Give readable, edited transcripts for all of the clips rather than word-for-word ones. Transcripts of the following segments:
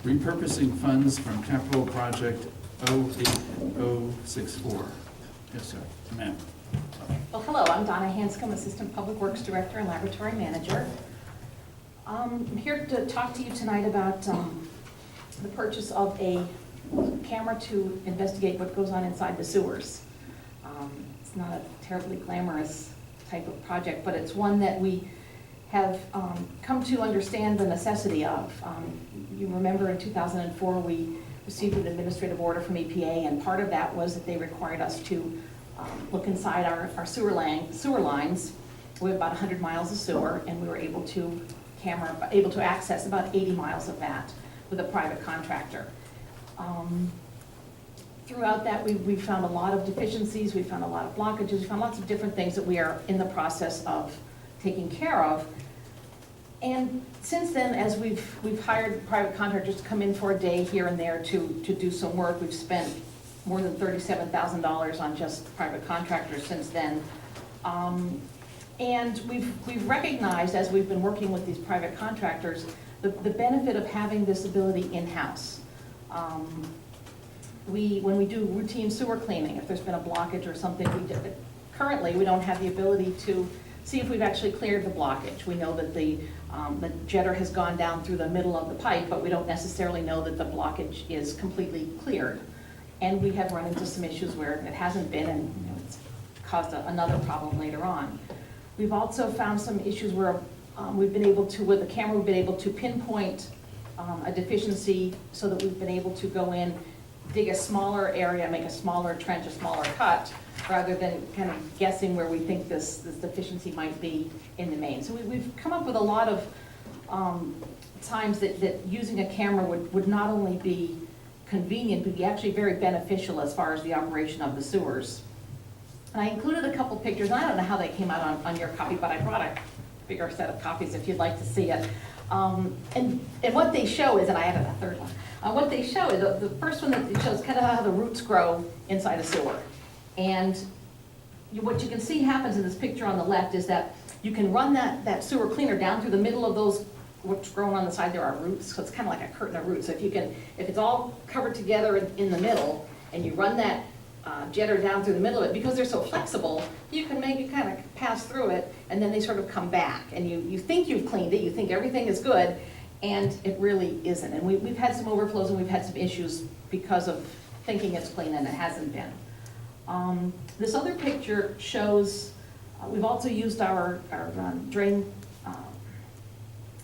repurposing funds from capital project 08064. Yes, sir. Ma'am. Well, hello, I'm Donna Hanscom, Assistant Public Works Director and Laboratory Manager. I'm here to talk to you tonight about the purchase of a camera to investigate what goes on inside the sewers. It's not a terribly glamorous type of project, but it's one that we have come to understand the necessity of. You remember in 2004 we received an administrative order from EPA, and part of that was that they required us to look inside our sewer lines. We have about 100 miles of sewer, and we were able to access about 80 miles of that with a private contractor. Throughout that, we found a lot of deficiencies, we found a lot of blockages, we found lots of different things that we are in the process of taking care of. And since then, as we've hired private contractors to come in for a day here and there to do some work, we've spent more than $37,000 on just private contractors since then. And we've recognized, as we've been working with these private contractors, the benefit of having this ability in-house. When we do routine sewer cleaning, if there's been a blockage or something, currently we don't have the ability to see if we've actually cleared the blockage. We know that the jetter has gone down through the middle of the pipe, but we don't necessarily know that the blockage is completely cleared. And we have run into some issues where it hasn't been, and it's caused another problem later on. We've also found some issues where we've been able to, with the camera, we've been able to pinpoint a deficiency so that we've been able to go in, dig a smaller area, make a smaller trench, a smaller cut, rather than kind of guessing where we think this deficiency might be in the main. So we've come up with a lot of times that using a camera would not only be convenient, but be actually very beneficial as far as the operation of the sewers. And I included a couple pictures, and I don't know how they came out on your copy, but I brought a bigger set of copies if you'd like to see it. And what they show is, and I added a third one, what they show is, the first one that shows kind of how the roots grow inside a sewer. And what you can see happens in this picture on the left is that you can run that sewer cleaner down through the middle of those, what's growing on the side there are roots, so it's kind of like a curtain of roots. So if it's all covered together in the middle, and you run that jetter down through the middle of it, because they're so flexible, you can make it kind of pass through it, and then they sort of come back. And you think you've cleaned it, you think everything is good, and it really isn't. And we've had some overflows and we've had some issues because of thinking it's clean and it hasn't been. This other picture shows, we've also used our drain,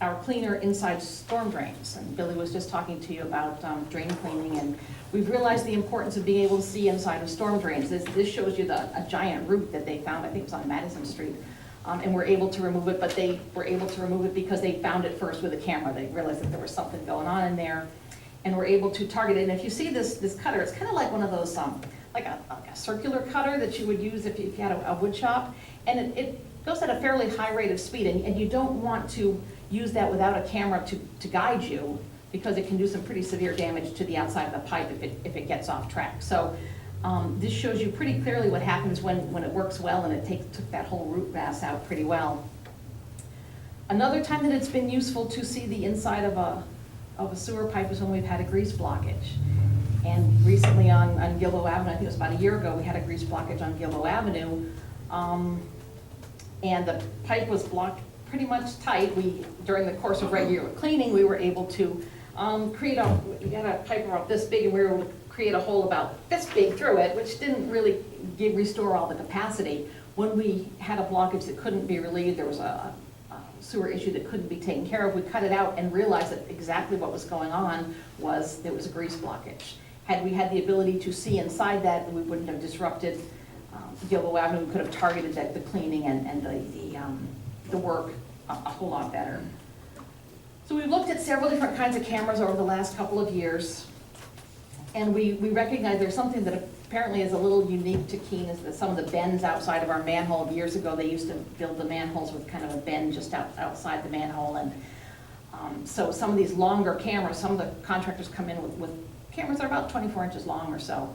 our cleaner inside storm drains. And Billy was just talking to you about drain cleaning, and we've realized the importance of being able to see inside of storm drains. This shows you a giant root that they found, I think it was on Madison Street. And we're able to remove it, but they were able to remove it because they found it first with a camera. They realized that there was something going on in there, and were able to target it. And if you see this cutter, it's kind of like one of those, like a circular cutter that you would use if you had a wood shop. And it goes at a fairly high rate of speed, and you don't want to use that without a camera to guide you, because it can do some pretty severe damage to the outside of the pipe if it gets off track. So this shows you pretty clearly what happens when it works well, and it took that whole root mass out pretty well. Another time that it's been useful to see the inside of a sewer pipe is when we've had a grease blockage. And recently on Gilbo Avenue, I think it was about a year ago, we had a grease blockage on Gilbo Avenue. And the pipe was blocked pretty much tight. During the course of regular cleaning, we were able to we had a pipe about this big, and we were able to create a hole about this big through it, which didn't really restore all the capacity. When we had a blockage that couldn't be relieved, there was a sewer issue that couldn't be taken care of, we cut it out and realized that exactly what was going on was there was a grease blockage. Had we had the ability to see inside that, we wouldn't have disrupted Gilbo Avenue. We could have targeted the cleaning and the work a whole lot better. So we've looked at several different kinds of cameras over the last couple of years, and we recognize there's something that apparently is a little unique to Keene, is that some of the bends outside of our manhole. Years ago, they used to build the manholes with kind of a bend just outside the manhole, and so some of these longer cameras, some of the contractors come in with cameras that are about 24 inches long or so,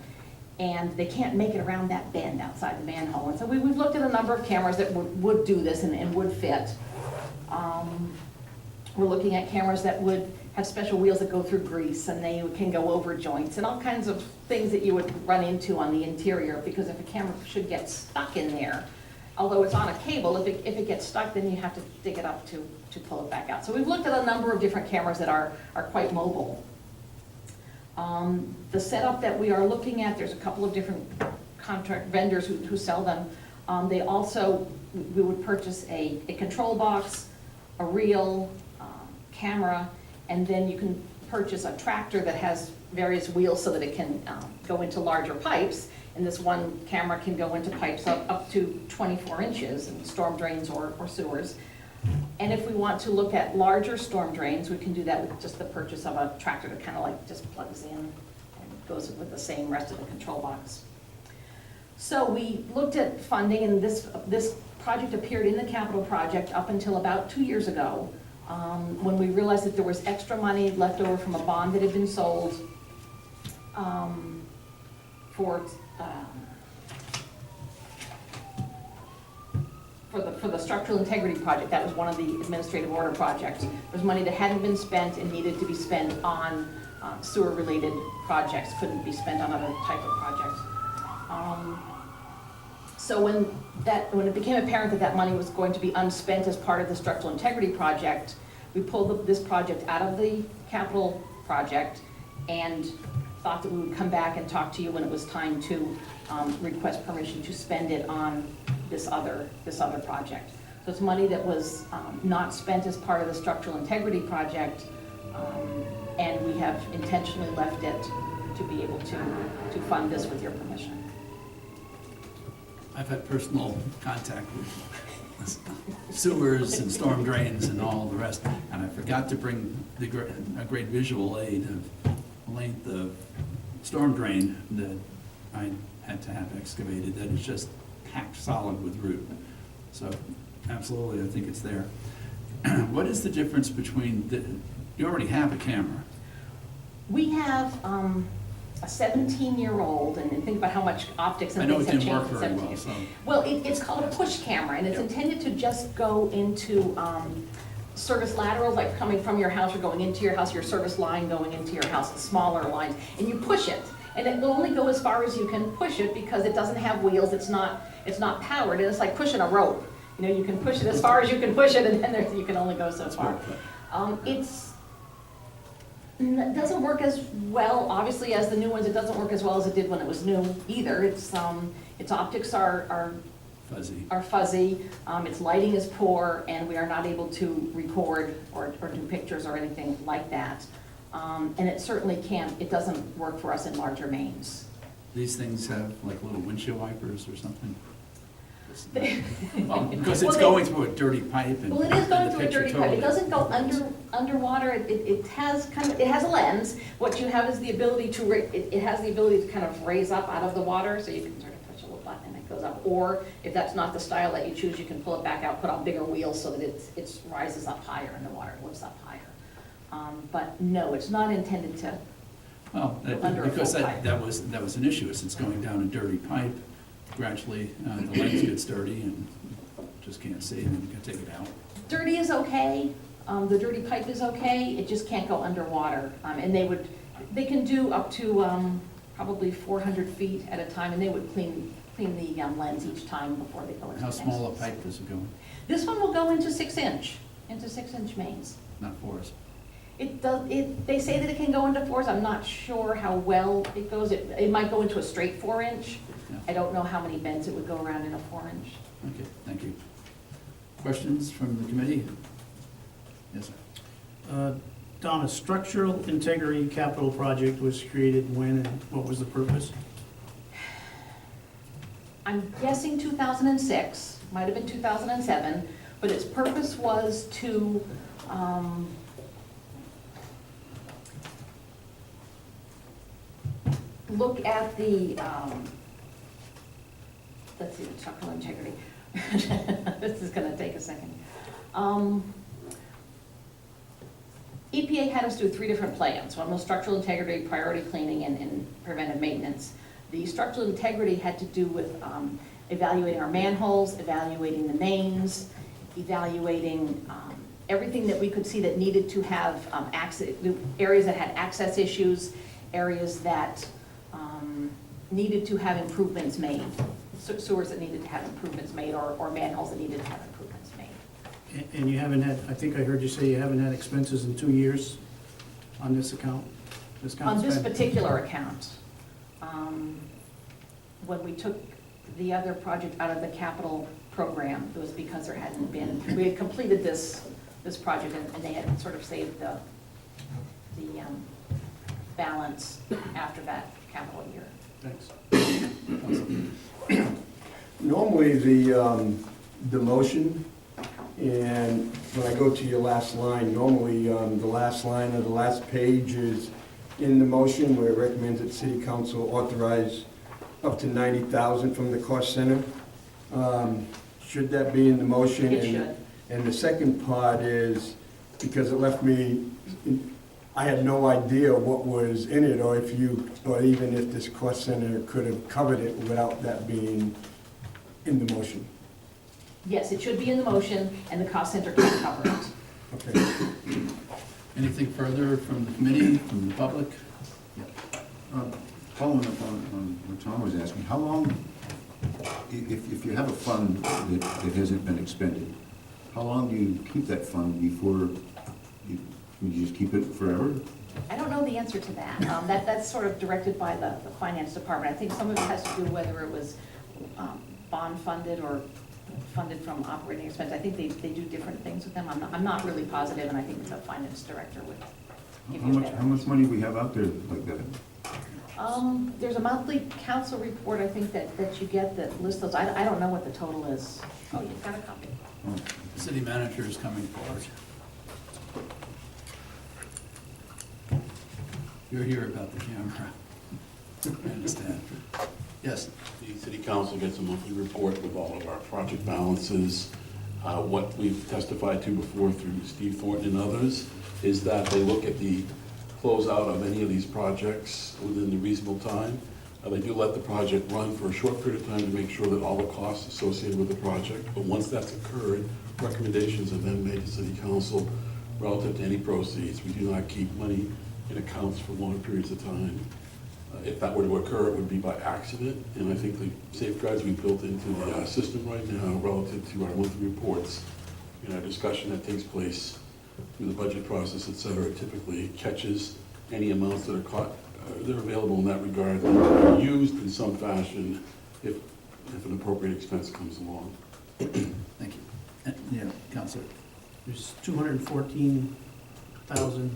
and they can't make it around that bend outside the manhole. And so we've looked at a number of cameras that would do this and would fit. We're looking at cameras that would have special wheels that go through grease, and they can go over joints, and all kinds of things that you would run into on the interior, because if a camera should get stuck in there, although it's on a cable, if it gets stuck, then you have to dig it up to pull it back out. So we've looked at a number of different cameras that are quite mobile. The setup that we are looking at, there's a couple of different contract vendors who sell them. They also, we would purchase a control box, a reel, camera, and then you can purchase a tractor that has various wheels so that it can go into larger pipes. And this one camera can go into pipes up to 24 inches in storm drains or sewers. And if we want to look at larger storm drains, we can do that with just the purchase of a tractor that kind of like just plugs in and goes with the same rest of the control box. So we looked at funding, and this project appeared in the capital project up until about 2 years ago, when we realized that there was extra money left over from a bond that had been sold for the structural integrity project. That was one of the administrative order projects. There was money that hadn't been spent and needed to be spent on sewer-related projects, couldn't be spent on other type of projects. So when it became apparent that that money was going to be unspent as part of the structural integrity project, we pulled this project out of the capital project and thought that we would come back and talk to you when it was time to request permission to spend it on this other project. So it's money that was not spent as part of the structural integrity project, and we have intentionally left it to be able to fund this with your permission. I've had personal contact with sewers and storm drains and all the rest, and I forgot to bring a great visual aid of the length of storm drain that I had to have excavated that is just packed solid with root. So absolutely, I think it's there. What is the difference between, you already have a camera. We have a 17-year-old, and think about how much optics and things have changed. I know it didn't work in very 17 well, years. so. Well, it's called a push camera, and it's intended to just go into service laterals, like coming from your house or going into your house, your service line going into your house, smaller lines, and you push it. And it will only go as far as you can push it because it doesn't have wheels, it's not powered, and it's like pushing a rope. You know, you can push it as far as you can push it, and then you can only go so far. It doesn't work as well, obviously, as the new ones. It doesn't work as well as it did when it was new either. Its optics are fuzzy. Its lighting is poor, and we are not able to record or do pictures or anything like that. And it certainly it doesn't work for us in larger mains. These things have like little windshield wipers or something? Well, because it's going through a dirty pipe. Well, it is going through a dirty pipe. It doesn't go underwater. It has a lens. What you have is the ability it has the ability to kind of raise up out of the water, so you can sort of push a little button and it goes up. Or if that's not the style that you choose, you can pull it back out, put on bigger wheels so that it rises up higher in the water, it lifts up higher. But no, it's not intended to Well, under a because full pipe. that was an issue. It's going down a dirty pipe. Gradually, the lens gets dirty and just can't see, and you can take it out. Dirty is okay. The dirty pipe is okay. It just can't go underwater. And they can do up to probably 400 feet at a time, and they would clean the lens each time before they go into the How next small a one. pipe does it go in? This one will go into 6-inch mains. Not 4s. They say that it can go into 4s. I'm not sure how well it goes. It might go into a straight 4-inch. Yeah. I don't know how many bends it would go around in a 4-inch. Okay, thank you. Questions from the committee? Yes, sir. Donna, structural integrity capital project was created when and what was the purpose? I'm guessing 2006, might have been 2007, but its purpose was to look at the, let's see, the structural integrity. This is gonna take a second. EPA had us do 3 different plans. One was structural integrity, priority cleaning, and preventive maintenance. The structural integrity had to do with evaluating our manholes, evaluating the mains, evaluating everything that we could see that needed to have access, areas that had access issues, areas that needed to have improvements made, sewers that needed to have improvements made, or manholes that needed to have improvements made. And you haven't had, I think I heard you say you haven't had expenses in 2 years on this account? On this spend? particular account, when we took the other project out of the capital program, it was because there hadn't been, we had completed this project, and they had sort of saved the balance after that capital year. Thanks. Normally, the motion, and when I go to your last line, normally, the last line of the last page is in the motion where it recommends that City Council authorize up to $90,000 from the cost center. Should that be in the motion? It should. And the second part is, because it left me, I had no idea what was in it, or even if this cost center could have covered it without that being in the motion. Yes, it should be in the motion, and the cost center can cover it. Okay. Anything further from the committee, from the public? Following up on what Tom was asking, how long, if you have a fund that hasn't been expended, how long do you keep that fund before you just keep it forever? I don't know the answer to that. That's sort of directed by the finance department. I think some of it has to do whether it was bond funded or funded from operating expense. I think they do different things with them. I'm not really positive, and I think the finance director would give you a better. How much money do we have out there like that? There's a monthly council report, I think, that you get that lists those. I don't know what the total is. Oh, you've got a copy. The city manager is coming forward. You're here about the camera. I understand. Yes? The city council gets a monthly report with all of our project balances. What we've testified to before through Steve Thornton and others is that they look at the closeout of any of these projects within the reasonable time. They do let the project run for a short period of time to make sure that all the costs associated with the project, but once that's occurred, recommendations are then made to city council relative to any proceeds. We do not keep money in accounts for long periods of time. If that were to occur, it would be by accident, and I think the safeguards we've built into the system right now relative to our monthly reports, and our discussion that takes place through the budget process, et cetera, typically catches any amounts that are caught, they're available in that regard, that are used in some fashion if an appropriate expense comes along. Thank you. Yeah, Counselor. There's $214,212 in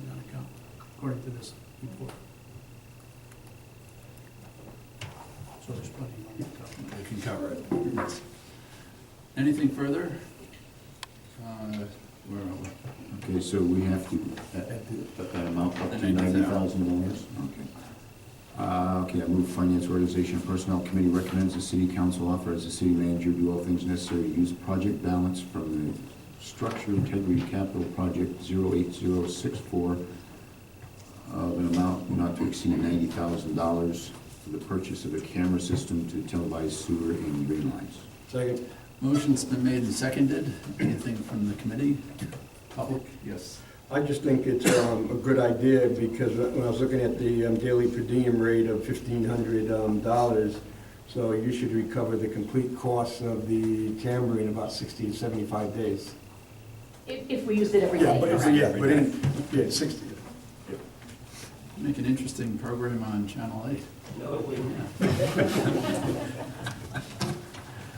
that account, according to this report. So there's plenty of money to cover. They can cover it. Yes. Anything further? Where are we? Okay, so we have to, that amount up to $90,000? Okay. Okay, I move Finance Organization and Personnel Committee recommends the City Council authorize the City Manager to do all things necessary to use project balance from the Structural Integrity Capital Project 08064 of an amount not to exceed $90,000 for the purchase of a camera system to televise sewer and drain lines. Second. Motion's been made and seconded. Anything from the committee? Public? Yes. I just think it's a good idea, because when I was looking at the daily per diem rate of $1,500, so you should recover the complete cost of the camera in about 60 to 75 days. If we used it every day, Yeah, but, correct? 60. Make an interesting program on Channel 8.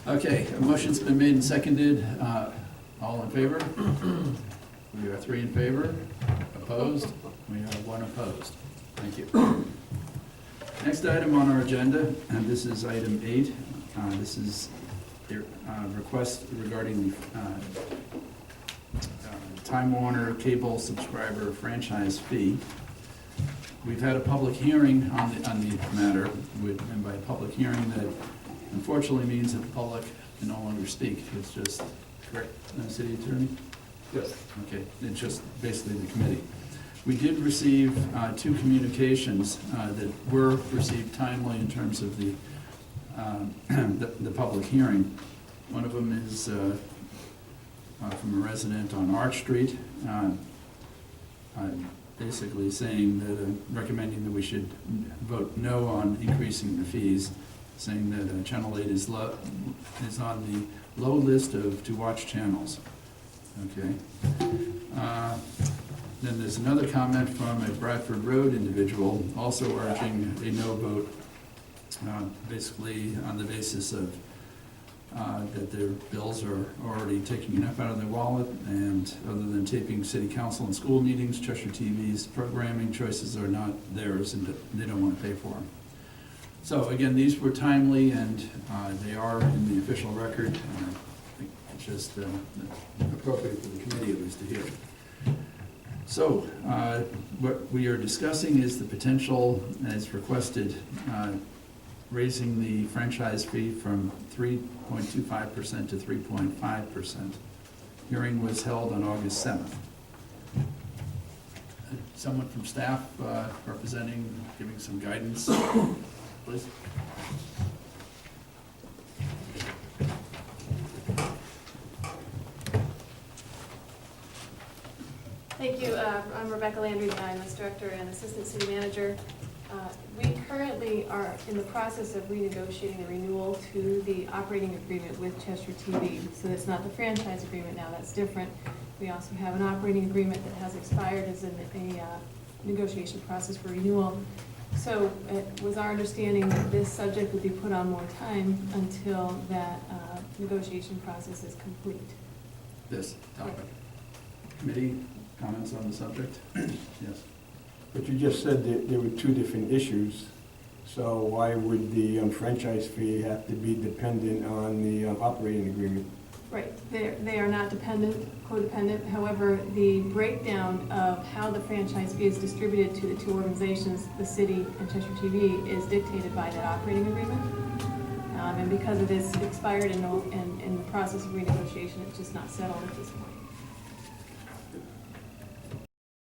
Okay, a motion's been made and seconded. All in favor? We are 3 in favor. Opposed? We have 1 opposed. Thank you. Next item on our agenda, and this is item 8. This is a request regarding the Time Warner cable subscriber franchise fee. We've had a public hearing on the matter, and by public hearing, that unfortunately means that the public can no longer speak. It's just, correct, City Attorney? Yes. Okay, it's just basically the committee. We did receive 2 communications that were received timely in terms of the public hearing. One of them is from a resident on Arch Street, basically saying that, recommending that we should vote no on increasing the fees, saying that Channel 8 is on the low list of to-watch channels. Okay. Then there's another comment from a Bradford Road individual, also urging a no vote, basically on the basis of that their bills are already taking enough out of their wallet, and other than taping city council and school meetings, Cheshire TV's programming choices are not theirs, and they don't want to pay for them. So again, these were timely, and they are in the official record, and I think it's just appropriate for the committee at least to hear. So what we are discussing is the potential, as requested, raising the franchise fee from 3.25% to 3.5%. Hearing was held on August 7th. Someone from staff representing, giving some guidance, please. Thank you. I'm Rebecca Landry, the IMS Director and Assistant City Manager. We currently are in the process of renegotiating the renewal to the operating agreement with Cheshire TV. So that's not the franchise agreement now, that's different. We also have an operating agreement that has expired as a negotiation process for renewal. So it was our understanding that this subject would be put on more time until that negotiation process is complete. This topic. Committee comments on the subject? Yes. But you just said that there were two different issues, so why would the franchise fee have to be dependent on the operating agreement? Right, they are not codependent. However, the breakdown of how the franchise fee is distributed to the two organizations, the city and Cheshire TV, is dictated by that operating agreement. And because it is expired in the process of renegotiation, it's just not settled at this point.